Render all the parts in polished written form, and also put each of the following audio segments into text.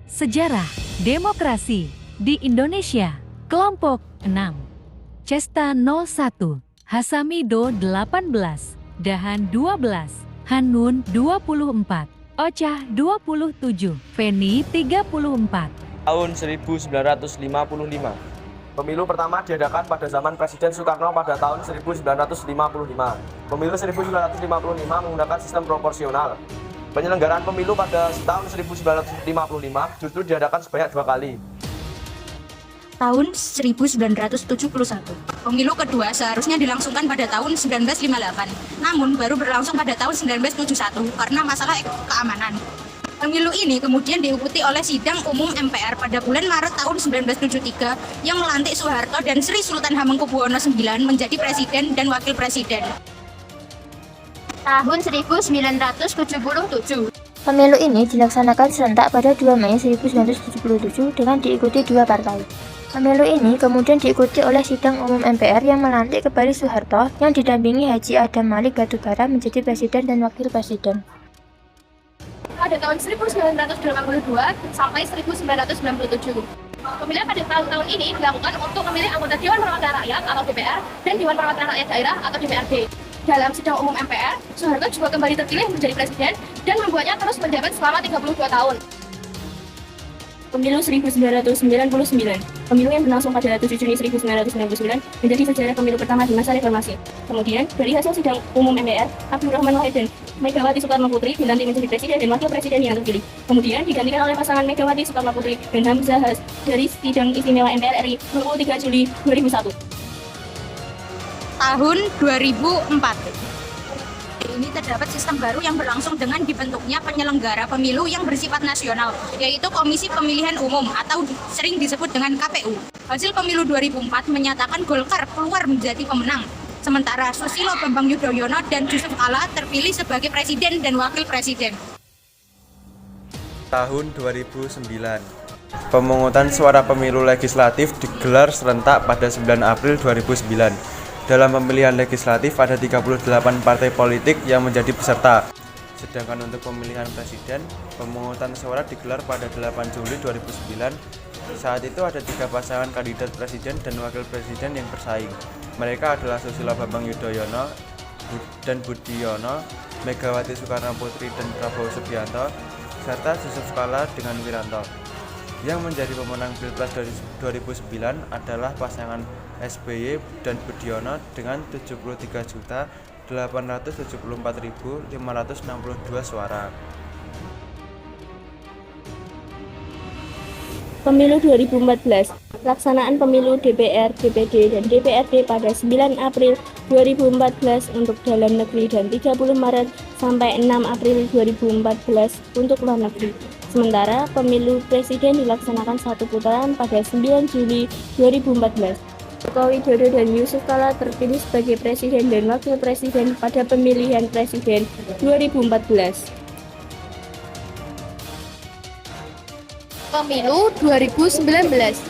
Sejarah Demokrasi di Indonesia. Kelompok 6. Cesta 01, Hasamido 18, Dahan 12, Hanun 24, Ocah 27, Feni 34. Tahun 1955. Pemilu pertama diadakan pada zaman Presiden Soekarno pada tahun 1955. Pemilu 1955 menggunakan sistem proporsional. Penyelenggaraan pemilu pada tahun 1955 justru diadakan sebanyak 2 kali. Tahun 1971. Pemilu kedua seharusnya dilangsungkan pada tahun 1958, namun baru berlangsung pada tahun 1971 karena masalah keamanan. Pemilu ini kemudian diikuti oleh sidang umum MPR pada bulan Maret tahun 1973 yang melantik Soeharto dan Sri Sultan Hamengkubuwono IX menjadi presiden dan wakil presiden. Tahun 1977. Pemilu ini dilaksanakan serentak pada 2 Mei 1977 dengan diikuti 2 partai. Pemilu ini kemudian diikuti oleh sidang umum MPR yang melantik kembali Soeharto yang didampingi Haji Adam Malik Batubara menjadi presiden dan wakil presiden. Pada tahun 1982 sampai 1997. Pemilihan pada tahun-tahun ini dilakukan untuk memilih anggota Dewan Perwakilan Rakyat atau DPR dan Dewan Perwakilan Rakyat Daerah atau DPRD. Dalam sidang umum MPR, Soeharto juga kembali terpilih menjadi presiden dan membuatnya terus menjabat selama 32 tahun. Pemilu 1999. Pemilu yang berlangsung pada 7 Juni 1999 menjadi sejarah pemilu pertama di masa reformasi. Kemudian, dari hasil sidang umum MPR, Abdurrahman Wahid dan Megawati Soekarno Putri dilantik menjadi presiden dan wakil presiden yang terpilih. Kemudian digantikan oleh pasangan Megawati Soekarno Putri dan Hamzah Has dari sidang istimewa MPR RI 23 Juli 2001. Tahun 2004. Ini terdapat sistem baru yang berlangsung dengan dibentuknya penyelenggara pemilu yang bersifat nasional, yaitu Komisi Pemilihan Umum atau sering disebut dengan KPU. Hasil pemilu 2004 menyatakan Golkar keluar menjadi pemenang, sementara Susilo Bambang Yudhoyono dan Yusuf Kala terpilih sebagai presiden dan wakil presiden. Tahun 2009. Pemungutan suara pemilu legislatif digelar serentak pada 9 April 2009. Dalam pemilihan legislatif ada 38 partai politik yang menjadi peserta. Sedangkan untuk pemilihan presiden, pemungutan suara digelar pada 8 Juli 2009. Saat itu ada 3 pasangan kandidat presiden dan wakil presiden yang bersaing. Mereka adalah Susilo Bambang Yudhoyono dan Budiono, Megawati Soekarno Putri dan Prabowo Subianto, serta Yusuf Kala dengan Wiranto. Yang menjadi pemenang Pilpres 2009 adalah pasangan SBY dan Budiono dengan 73.874.562 suara. Pemilu 2014. Pelaksanaan pemilu DPR, DPD, dan DPRD pada 9 April 2014 untuk dalam negeri dan 30 Maret sampai 6 April 2014 untuk luar negeri. Sementara pemilu presiden dilaksanakan 1 putaran pada 9 Juli 2014. Joko Widodo dan Yusuf Kala terpilih sebagai presiden dan wakil presiden pada pemilihan presiden 2014. Pemilu 2019.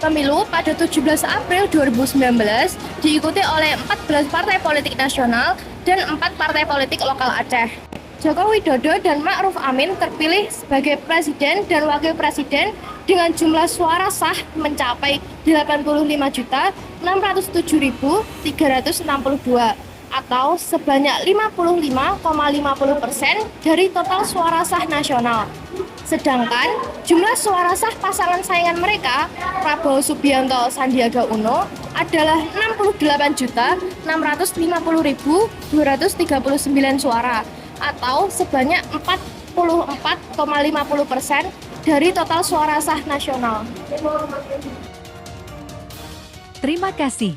Pemilu pada 17 April 2019 diikuti oleh 14 partai politik nasional dan 4 partai politik lokal Aceh. Joko Widodo dan Ma'ruf Amin terpilih sebagai presiden dan wakil presiden dengan jumlah suara sah mencapai 85.607.362 atau sebanyak 55,50% dari total suara sah nasional. Sedangkan jumlah suara sah pasangan saingan mereka, Prabowo Subianto Sandiaga Uno, adalah 68.950.239 suara atau sebanyak 44,50% dari total suara sah nasional. Terima kasih.